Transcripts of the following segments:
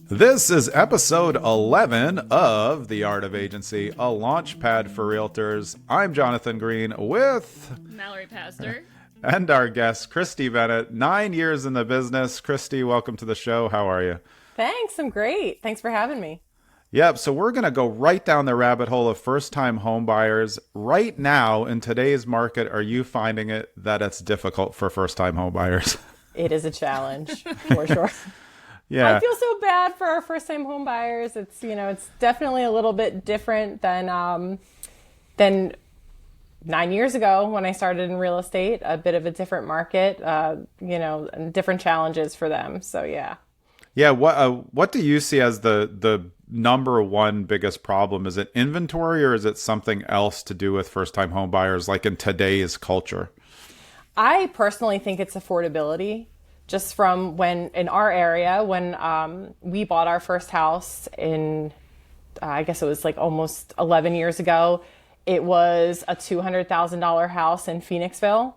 This is episode 11 of The Art of Agency, a launch pad for realtors. I'm Jonathan Green with Mallory Pastor and our guest, Christy Bennett, 9 years in the business. Christy, welcome to the show. How are you? Thanks. I'm great. Thanks for having me. Yep. So we're going to go right down the rabbit hole of first-time home buyers. Right now, in today's market, are you finding it that it's difficult for first-time home buyers? It is a challenge for sure. Yeah. I feel so bad for our first-time home buyers. It's, it's definitely a little bit different than 9 years ago when I started in real estate. A bit of a different market, and different challenges for them. So yeah. Yeah. What do you see as the number one biggest problem? Is it inventory or is it something else to do with first-time home buyers, like in today's culture? I personally think it's affordability. Just from when in our area, when we bought our first house in, I guess it was like almost 11 years ago, it was a $200,000 house in Phoenixville.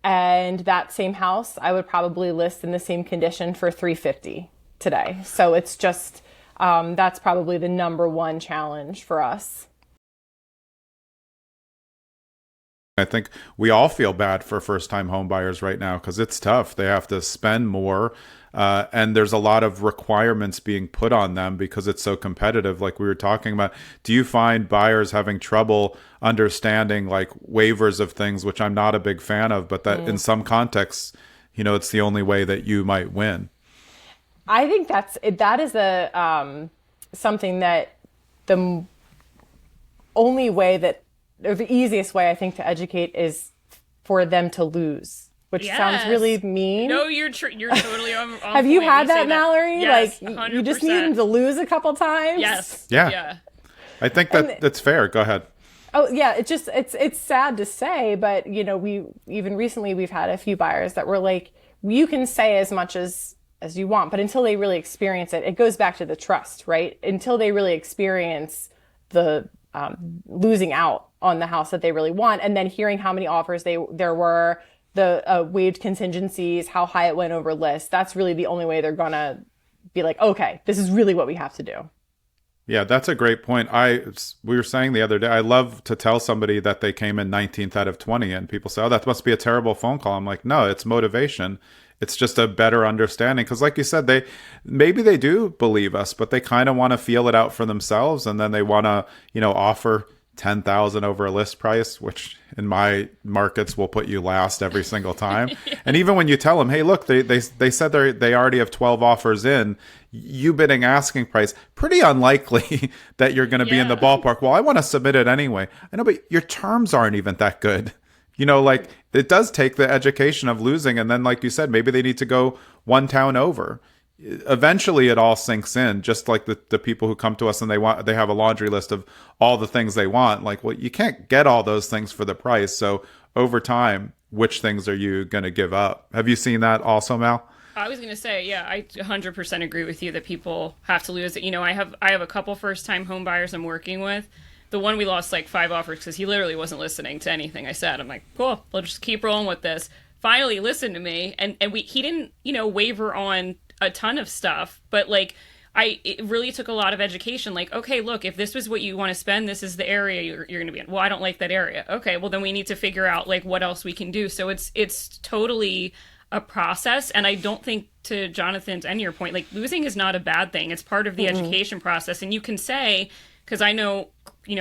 And that same house, I would probably list in the same condition for $350 today. So it's just, that's probably the number one challenge for us. I think we all feel bad for first-time home buyers right now because it's tough. They have to spend more, and there's a lot of requirements being put on them because it's so competitive, like we were talking about. Do you find buyers having trouble understanding like waivers of things, which I'm not a big fan of, but that in some contexts, it's the only way that you might win? I think that is something that the only way that, or the easiest way I think to educate is for them to lose, which sounds really mean. No, you're totally on Have you had that, Mallory? Yes, like 100%. You just need them to lose a couple times? Yes. Yeah. I think that's fair. Go ahead. Oh yeah, it's sad to say, but we even recently we've had a few buyers that were like, you can say as much as you want, but until they really experience it, it goes back to the trust, right? Until they really experience the losing out on the house that they really want, and then hearing how many offers there were, the waived contingencies, how high it went over list. That's really the only way they're gonna be like, okay, this is really what we have to do. Yeah, that's a great point. We were saying the other day, I love to tell somebody that they came in 19th out of 20, and people say, oh, that must be a terrible phone call. I'm like, no, it's motivation. It's just a better understanding. Because like you said, maybe they do believe us, but they kind of want to feel it out for themselves. And then they want to, offer 10,000 over a list price, which in my markets will put you last every single time. Yeah. And even when you tell them, hey, look, they said they already have 12 offers in, you bidding asking price, pretty unlikely that you're going to be in the ballpark. Well, I want to submit it anyway. I know, but your terms aren't even that good. Like it does take the education of losing. And then, like you said, maybe they need to go one town over. Eventually it all sinks in, just like the people who come to us and they have a laundry list of all the things they want. Like, well, you can't get all those things for the price. So over time, which things are you going to give up? Have you seen that also, Mal? I was going to say, yeah, I 100% agree with you that people have to lose it. I have a couple first-time home buyers I'm working with. The one we lost like 5 offers because he literally wasn't listening to anything I said. I'm like, cool, we'll just keep rolling with this. Finally listened to me, and he didn't, waver on a ton of stuff, but like it really took a lot of education. Like, okay, look, if this was what you want to spend, this is the area you're going to be in. Well, I don't like that area. Okay, well then we need to figure out like what else we can do. So it's totally a process, and I don't think, to Jonathan's and your point, like losing is not a bad thing. It's part of the education process, and you can say, because I know,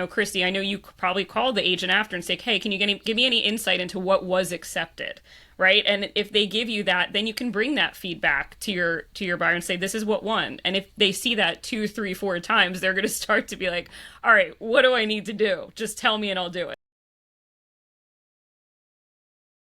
Christy, I know you probably called the agent after and say, hey, can you give me any insight into what was accepted, right? And if they give you that, then you can bring that feedback to your buyer and say, this is what won. And if they see that 2, 3, 4 times, they're going to start to be like, all right, what do I need to do? Just tell me and I'll do it.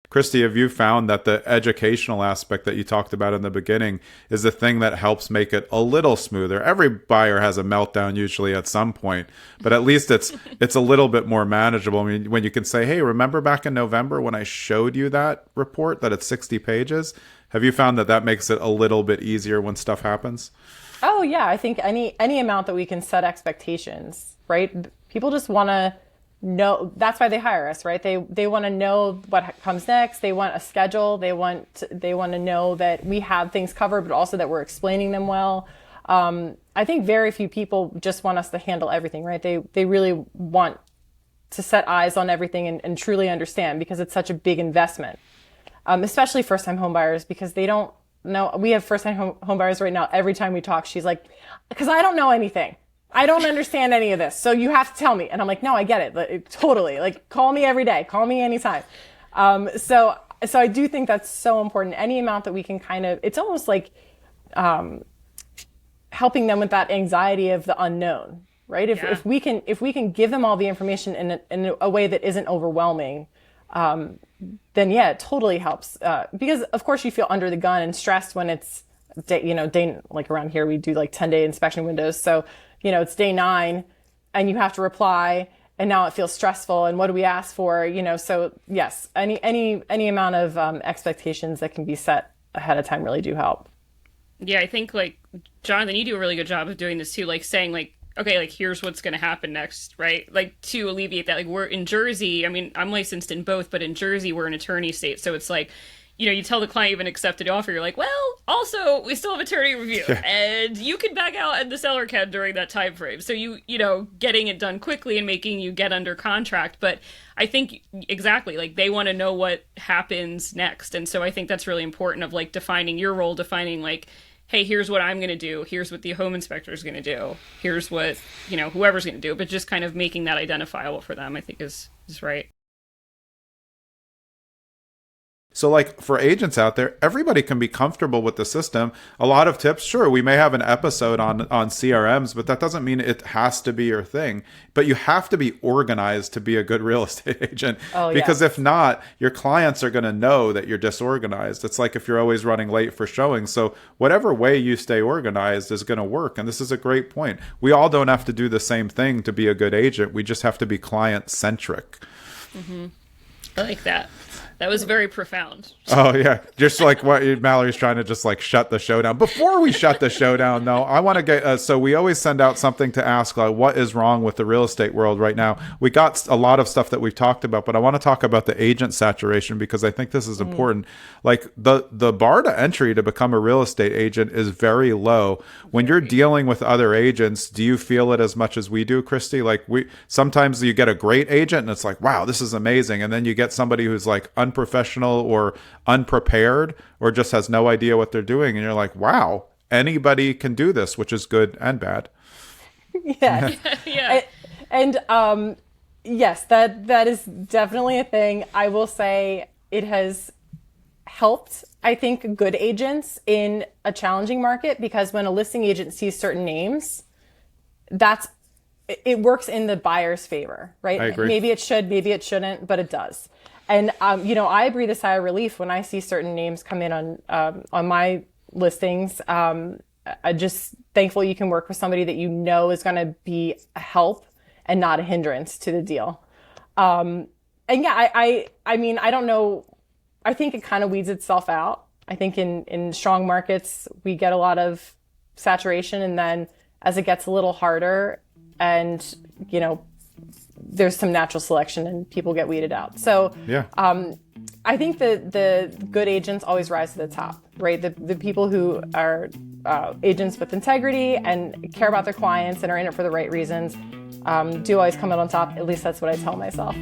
Christy, have you found that the educational aspect that you talked about in the beginning is the thing that helps make it a little smoother? Every buyer has a meltdown usually at some point, but at least it's a little bit more manageable. I mean, when you can say, hey, remember back in November when I showed you that report that it's 60 pages? Have you found that makes it a little bit easier when stuff happens? Oh, yeah. I think any amount that we can set expectations, right? People just want to know. That's why they hire us, right? They want to know what comes next. They want a schedule. They want to know that we have things covered, but also that we're explaining them well. I think very few people just want us to handle everything, right? They really want to set eyes on everything and truly understand, because it's such a big investment, especially first-time home buyers, because they don't know. We have first-time home buyers right now. Every time we talk, she's like, because I don't know anything. I don't understand any of this. So you have to tell me. And I'm like, no, I get it. Totally. Like, call me every day. Call me anytime. So I do think that's so important. Any amount that we can it's almost like helping them with that anxiety of the unknown, right? If we can give them all the information in a way that isn't overwhelming, then yeah, it totally helps. Because of course you feel under the gun and stressed when it's day, like around here we do like 10-day inspection windows. So, it's day 9 and you have to reply, and now it feels stressful. And what do we ask for? So yes, any amount of expectations that can be set ahead of time really do help. Yeah, I think like Jonathan, you do a really good job of doing this too, like saying like, okay, like here's what's going to happen next, right? Like to alleviate that, like we're in Jersey. I mean, I'm licensed in both, but in Jersey we're an attorney state, so it's like, you tell the client you've accepted the offer, you're like, well, also we still have attorney review, and you can back out and the seller can during that time frame. So getting it done quickly and making you get under contract. But I think exactly, like they want to know what happens next, and so I think that's really important of like defining your role, defining like, hey, here's what I'm going to do. Here's what the home inspector is going to do. Here's what, whoever's going to do. But just kind of making that identifiable for them, I think is right. So like for agents out there, everybody can be comfortable with the system. A lot of tips, sure, we may have an episode on CRMs, but that doesn't mean it has to be your thing. But you have to be organized to be a good real estate agent. Because if not, your clients are going to know that you're disorganized. It's like if you're always running late for showing. So whatever way you stay organized is going to work. And this is a great point. We all don't have to do the same thing to be a good agent. We just have to be client-centric. Mm-hmm. I like that. That was very profound. Oh, yeah. Just like what Mallory's trying to just like shut the show down. Before we shut the show down, though, I want to get, so we always send out something to ask, like, what is wrong with the real estate world right now? We got a lot of stuff that we've talked about, but I want to talk about the agent saturation, because I think this is important. Like the bar to entry to become a real estate agent is very low. When you're dealing with other agents, do you feel it as much as we do, Christy? Like sometimes you get a great agent and it's like, wow, this is amazing. And then you get somebody who's like unprofessional or unprepared or just has no idea what they're doing, and you're like, wow, anybody can do this, which is good and bad. Yes. Yeah. And yes, that is definitely a thing. I will say it has helped, I think, good agents in a challenging market, because when a listing agent sees certain names, it works in the buyer's favor, right? I agree. Maybe it should, maybe it shouldn't, but it does. And I breathe a sigh of relief when I see certain names come in on my listings. I'm just thankful you can work with somebody that is going to be a help and not a hindrance to the deal. And yeah, I mean, I don't know. I think it kind of weeds itself out. I think in strong markets, we get a lot of saturation, and then as it gets a little harder and, there's some natural selection and people get weeded out. So yeah. I think the good agents always rise to the top, right? The people who are agents with integrity and care about their clients and are in it for the right reasons do always come out on top. At least that's what I tell myself.